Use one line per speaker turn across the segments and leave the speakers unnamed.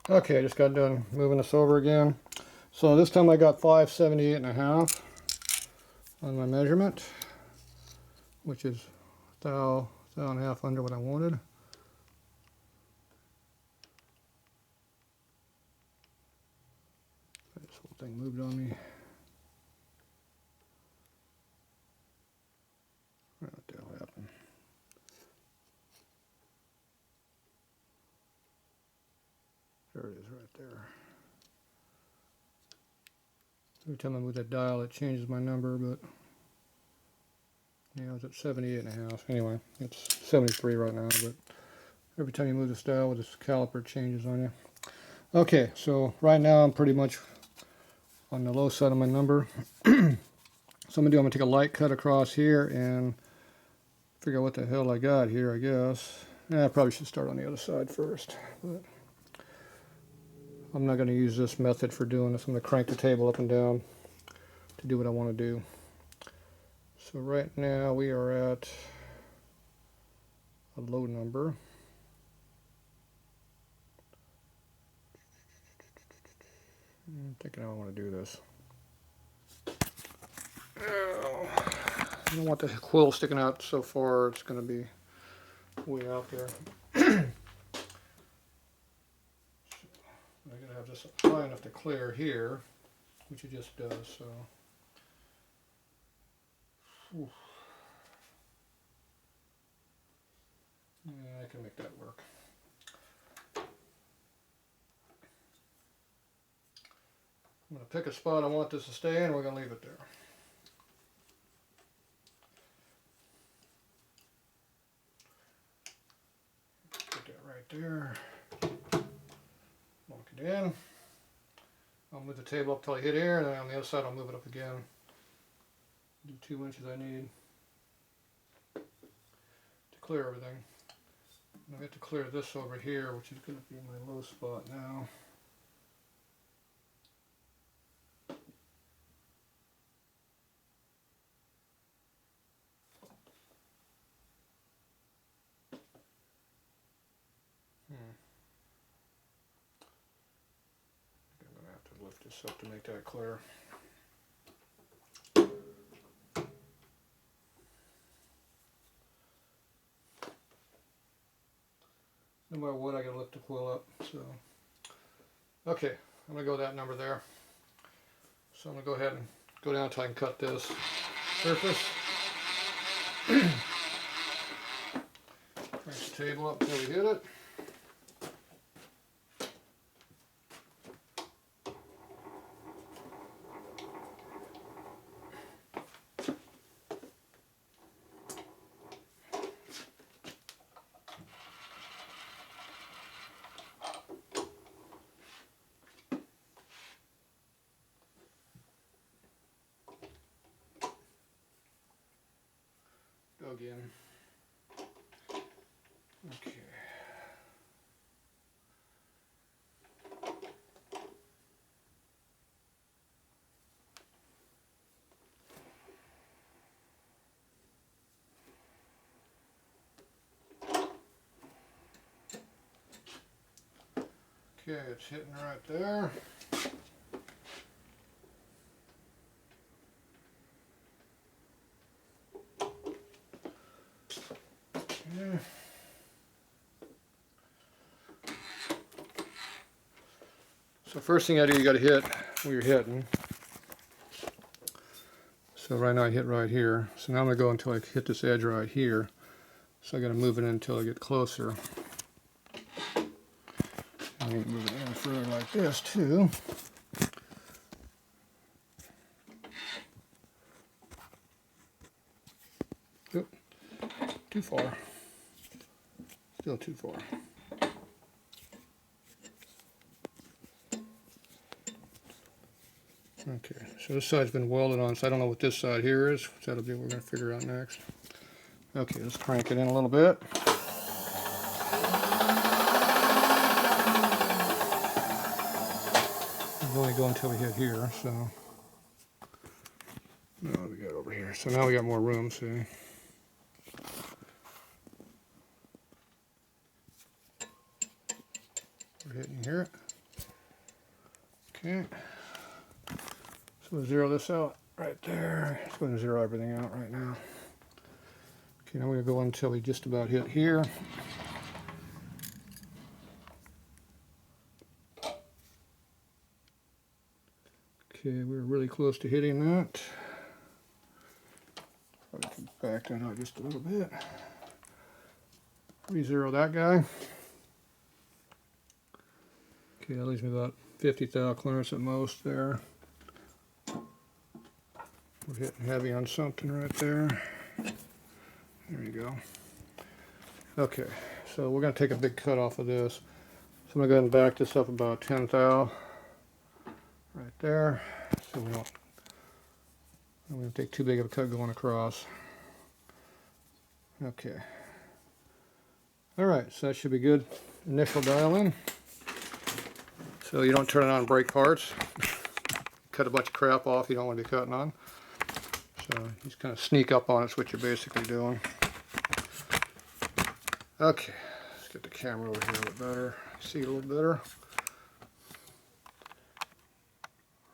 Okay, I just got done moving this over again. So this time I got 578.5 on my measurement, which is a thou and a half under what I wanted. This whole thing moved on me. What the hell happened? There it is right there. Every time I move that dial it changes my number, but yeah, I was at 78.5. Anyway, it's 73 right now, but every time you move this dial with this caliper it changes on you. Okay, so right now I'm pretty much on the low side of my number. So I'm going to take a light cut across here and figure out what the hell I got here, I guess. I probably should start on the other side first, but I'm not going to use this method for doing this. I'm going to crank the table up and down to do what I want to do. So right now we are at a low number. I'm thinking how I want to do this. Oh, I don't want the quill sticking out so far, it's going to be way out there. I'm going to have this high enough to clear here, which it just does, so. Oof. Yeah, I can make that work. I'm going to pick a spot I want this to stay in, and we're going to leave it there. Put that right there. Lock it in. I'll move the table up till I hit here, and then on the other side I'll move it up again. Do 2 inches I need to clear everything. I have to clear this over here, which is going to be my low spot now. I'm going to have to lift this up to make that clear. No matter what, I got to lift the quill up. So, okay, I'm going to go that number there. So I'm going to go ahead and go down until I can cut this surface. Crank the table up until we hit it. Go again. Okay. Okay, it's hitting right there. Yeah. So first thing I do, you got to hit where you're hitting. So right now I hit right here. So now I'm going to go until I hit this edge right here. So I got to move it in until I get closer. I need to move it in further like this too. Oop, too far. Still too far. Okay, so this side's been welded on, so I don't know what this side here is. So that'll be what we're going to figure out next. Okay, let's crank it in a little bit. We'll only go until we hit here, so. No, we got over here. So now we got more room, see? We're hitting here. Okay. So we'll zero this out right there. Just going to zero everything out right now. Okay, now we're going to go until we just about hit here. Okay, we're really close to hitting that. Probably can back that out just a little bit. Re-zero that guy. Okay, that leaves me about 50 thou clearance at most there. We're hitting heavy on something right there. There you go. Okay, so we're going to take a big cut off of this. So I'm going to go ahead and back this up about 10 thou right there. So we don't take too big of a cut going across. Okay. Alright, so that should be good. Initial dial in. So you don't turn it on and break parts. Cut a bunch of crap off you don't want to be cutting on. So you just kind of sneak up on it's what you're basically doing. Okay, let's get the camera over here a little bit better. See it a little better.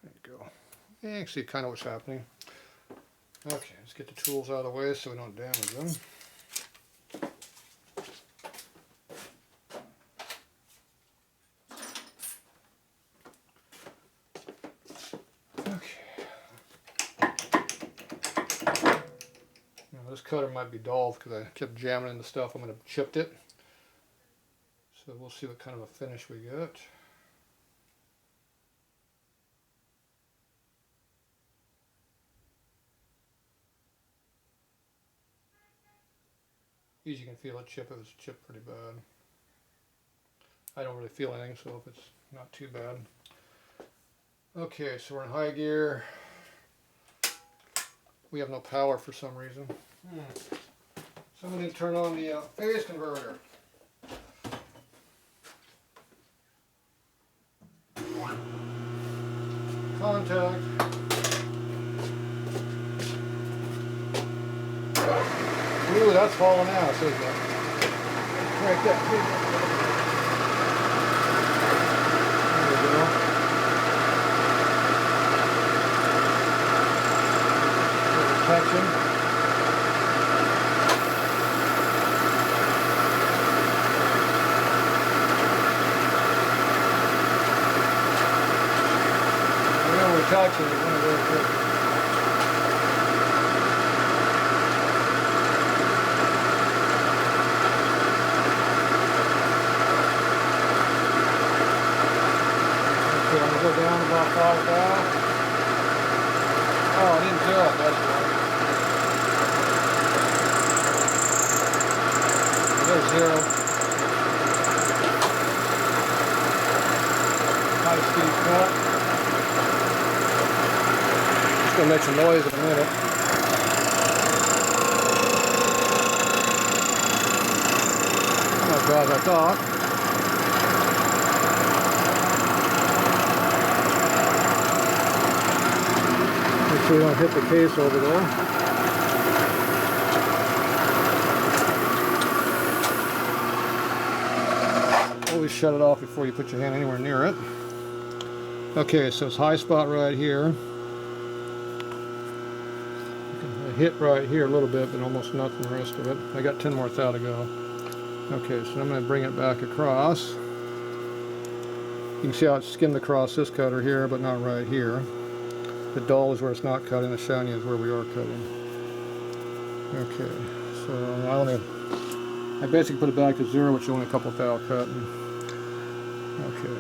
There you go. Yeah, you can see kind of what's happening. Okay, let's get the tools out of the way so we don't damage them. This cutter might be dull because I kept jamming into stuff. I'm going to chip it. So we'll see what kind of a finish we get. As you can feel it chip, it was chipped pretty bad. I don't really feel anything, so if it's not too bad. Okay, so we're in high gear. We have no power for some reason. Somebody turn on the phase converter. Contact. Ooh, that's falling out, isn't it? Crank that. There we go. Protection. Touching it very quick. Okay, I'm going to go down about 5 thou. Oh, I didn't zero it, that's why. There's zero. High speed cut. It's going to make some noise in a minute. Not as bad as I thought. Make sure we don't hit the case over there. Always shut it off before you put your hand anywhere near it. Okay, so it's high spot right here. Hit right here a little bit, but almost nothing the rest of it. I got 10 more thou to go. Okay, so I'm going to bring it back across. You can see how it's skimmed across this cutter here, but not right here. The dull is where it's not cutting, the shiny is where we are cutting. Okay, so I basically put it back to zero, which is only a couple thou cutting. Okay,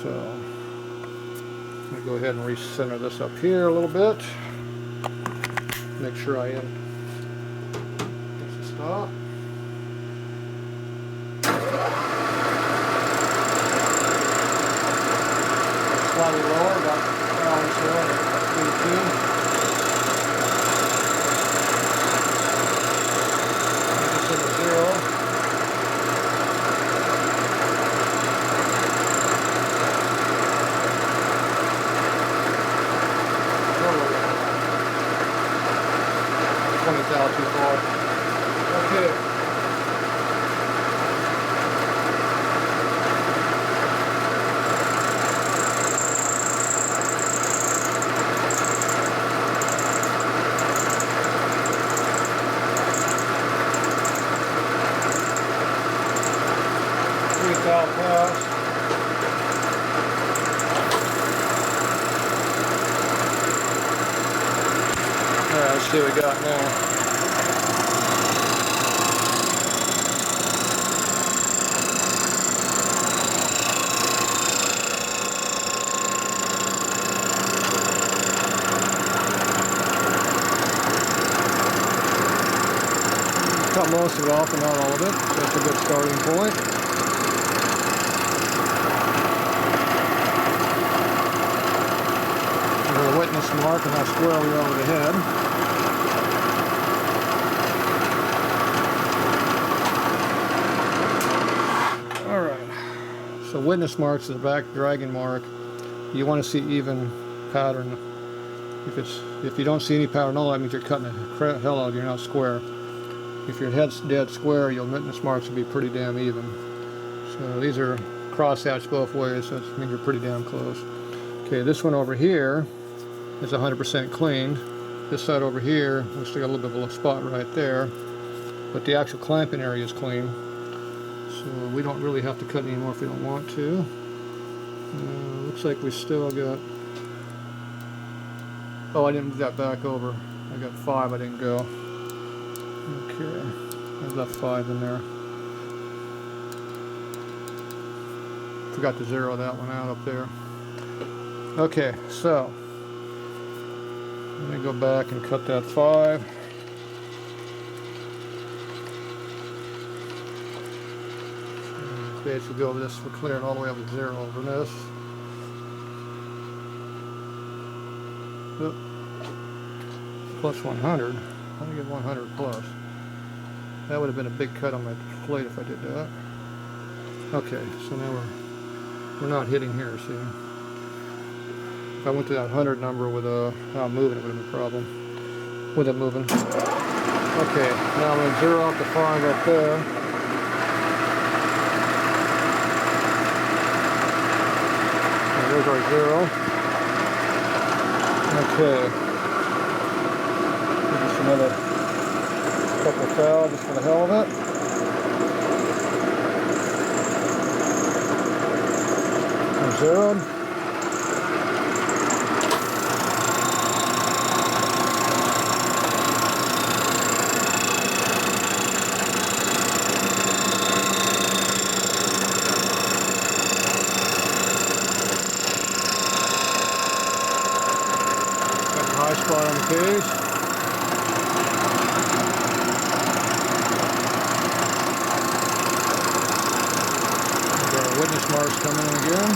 so I'm going to go ahead and recenter this up here a little bit. Make sure I am. Stop. Slightly lower, about balance there, 22. Make this into 0. Out too far. Okay. thou pass. Alright, let's see what we got now. Cut most of it off and not all of it, so that's a good starting point. There's a witness mark and how square we are with the head. Alright, so witness marks is the back dragging mark. You want to see even pattern. If you don't see any pattern at all, that means you're cutting the hell out, you're not square. If your head's dead square, your witness marks will be pretty damn even. So these are cross-hatched both ways, so that means you're pretty damn close. Okay, this one over here is 100% cleaned. This side over here, we still got a little bit of a spot right there, but the actual clamping area is clean. So we don't really have to cut anymore if we don't want to. Looks like we still got... Oh, I didn't move that back over. I got 5, I didn't go. Okay, I left 5 in there. Forgot to zero that one out up there. Okay, so let me go back and cut that 5. Basically go over this, we're clearing all the way up to 0 over this. Oop. Plus 100. Let me get 100 plus. That would have been a big cut on my plate if I did that. Okay, so now we're not hitting here, see? If I went to that 100 number without moving, it would have been a problem. With it moving. Okay, now I'm going to zero out the 5 up there. And there's our 0. Okay. Just another couple thou just for the hell of it. I'm zeroed. Got the high spot on the case. Witness marks coming in again.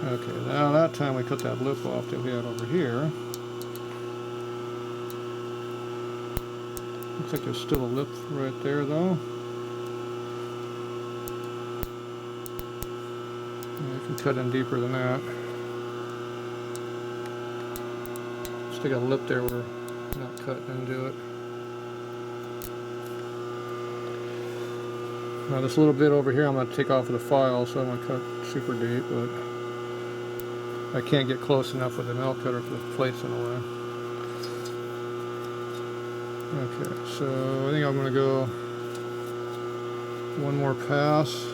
Okay, now that time we cut that lip off that we had over here. Looks like there's still a lip right there though. You can cut in deeper than that. Still got a lip there where we're not cutting into it. Now this little bit over here I'm going to take off with a file, so I'm going to cut super deep, but I can't get close enough with the nail cutter for the plates in the way. Okay, so I think I'm going to go one more pass.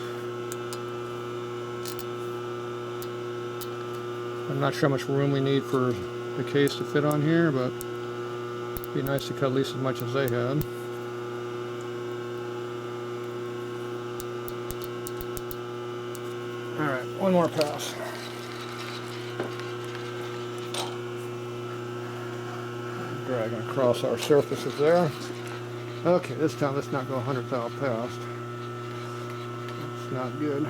I'm not sure how much room we need for the case to fit on here, but it'd be nice to cut at least as much as they had. Alright, one more pass. Dragging across our surfaces there. Okay, this time let's not go 100 thou past. That's not good.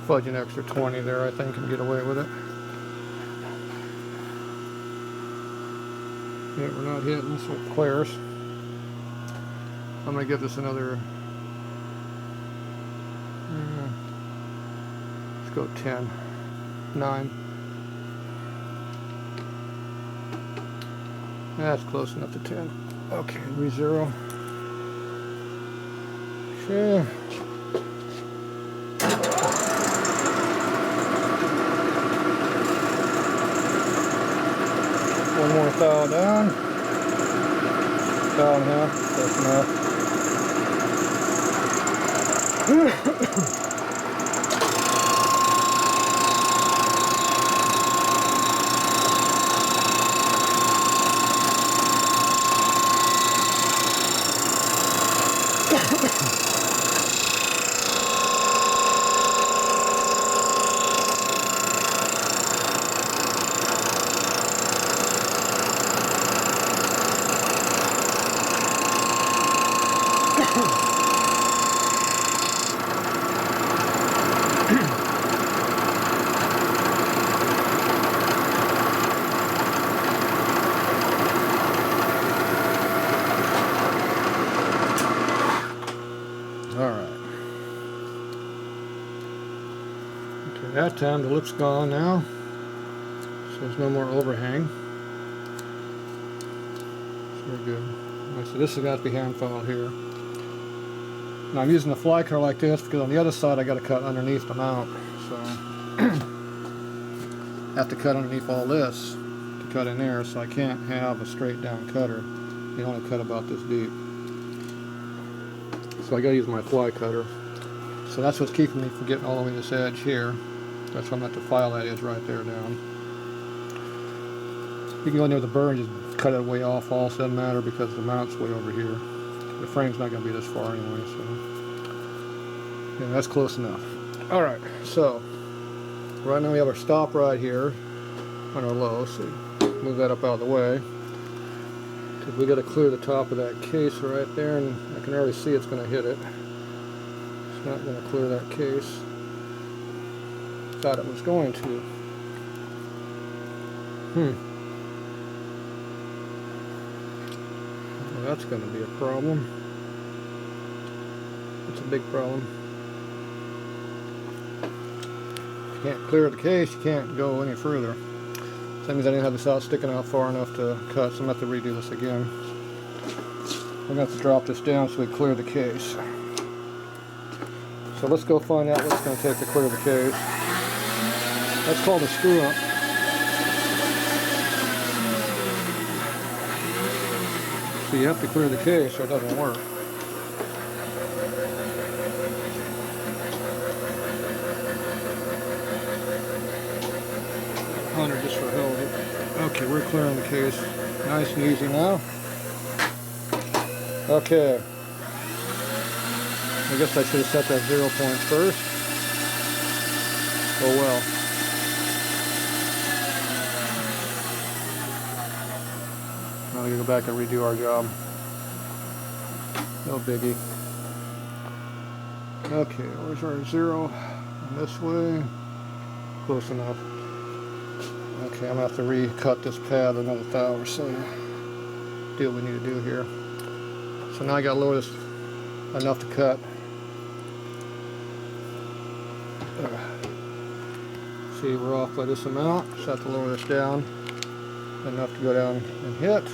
Fudge an extra 20 there, I think, and get away with it. Yeah, we're not hitting, so it clears. I'm going to give this another, let's go 10, 9. That's close enough to 10. Okay, re-zero. Okay. One more thou down. Thou and a half, close enough. That time the lip's gone now, so there's no more overhang. So we're good. Right, so this has got to be hand filed here. Now I'm using the fly cutter like this because on the other side I got to cut underneath the mount. So I have to cut underneath all this to cut in there, so I can't have a straight down cutter. You only cut about this deep. So I got to use my fly cutter. So that's what's keeping me from getting all the way to this edge here. That's why I'm going to have to file that edge right there down. You can go in there with a burr and just cut it way off also, doesn't matter because the mount's way over here. The frame's not going to be this far anyway, so yeah, that's close enough. Alright, so right now we have our stop right here on our low, so move that up out of the way. Because we got to clear the top of that case right there, and I can already see it's going to hit it. It's not going to clear that case. Thought it was going to. Well, that's going to be a problem. It's a big problem. If you can't clear the case, you can't go any further. So that means I didn't have this out sticking out far enough to cut, so I'm going to have to redo this again. I'm going to have to drop this down so we clear the case. So let's go find out what it's going to take to clear the case. That's called a screw up. So you have to clear the case or it doesn't work. $100 just for hell of it. Okay, we're clearing the case. Nice and easy now. Okay. I guess I should have set that 0 point first. Oh well. Now we gotta go back and redo our job. No biggie. Okay, where's our 0? This way. Close enough. Okay, I'm gonna have to recut this pad another thou or so. Do what we need to do here. So now I gotta lower this enough to cut. See, we're off by this amount, so I have to lower this down enough to go down and hit.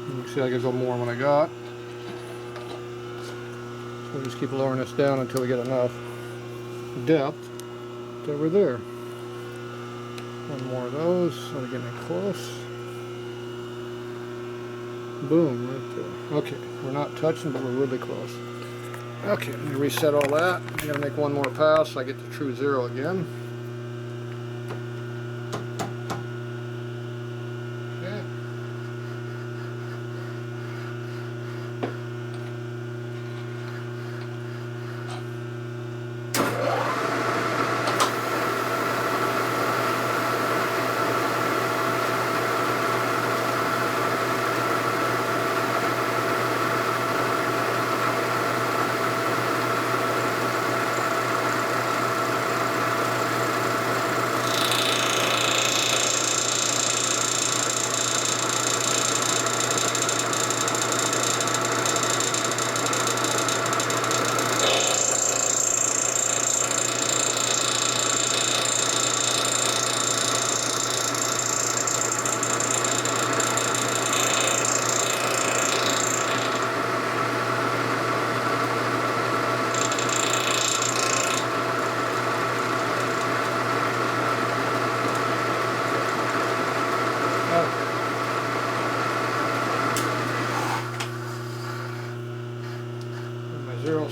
You can see I can go more than what I got. So we'll just keep lowering this down until we get enough depth that we're there. One more of those, so we're getting close. Boom, right there. Okay, we're not touching, but we're really close. Okay, let me reset all that. I'm going to make one more pass so I get the true 0 again. Okay.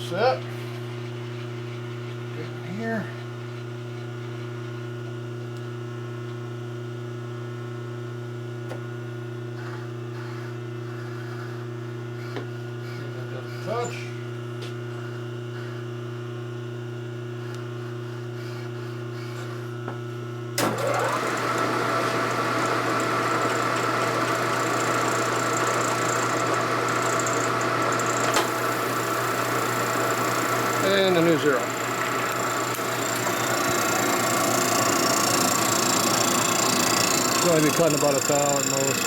set. Get in here. That doesn't touch. And a new 0. Going to be cutting about 1 thou at most.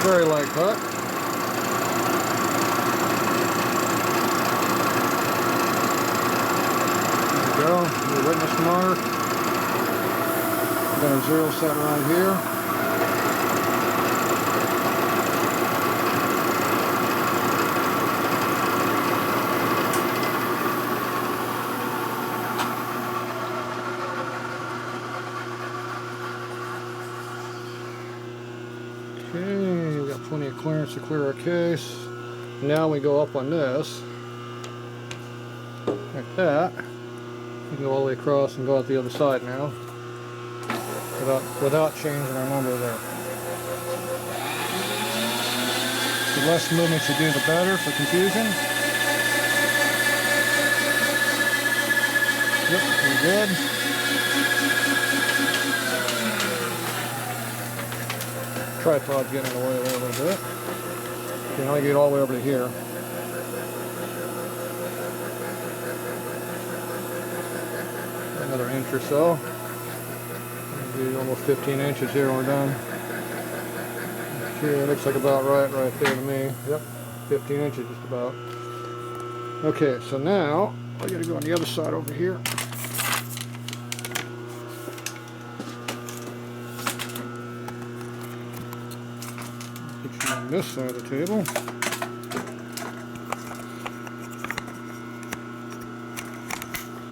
Very light cut. There we go. Your witness mark. Got our 0 set right here. Okay, we got plenty of clearance to clear our case. Now we go up on this, like that. We can go all the way across and go out the other side now, without changing our number there. The less movements you do, the better for confusion. Yep, we're good. Tripod's getting in the way there a little bit. Okay, now I get all the way over to here. Another inch or so. Maybe almost 15 inches here when we're done. Okay, looks like about right there to me. Yep, 15 inches just about. Okay, so now I gotta go on the other side over here. Put you on this side of the table.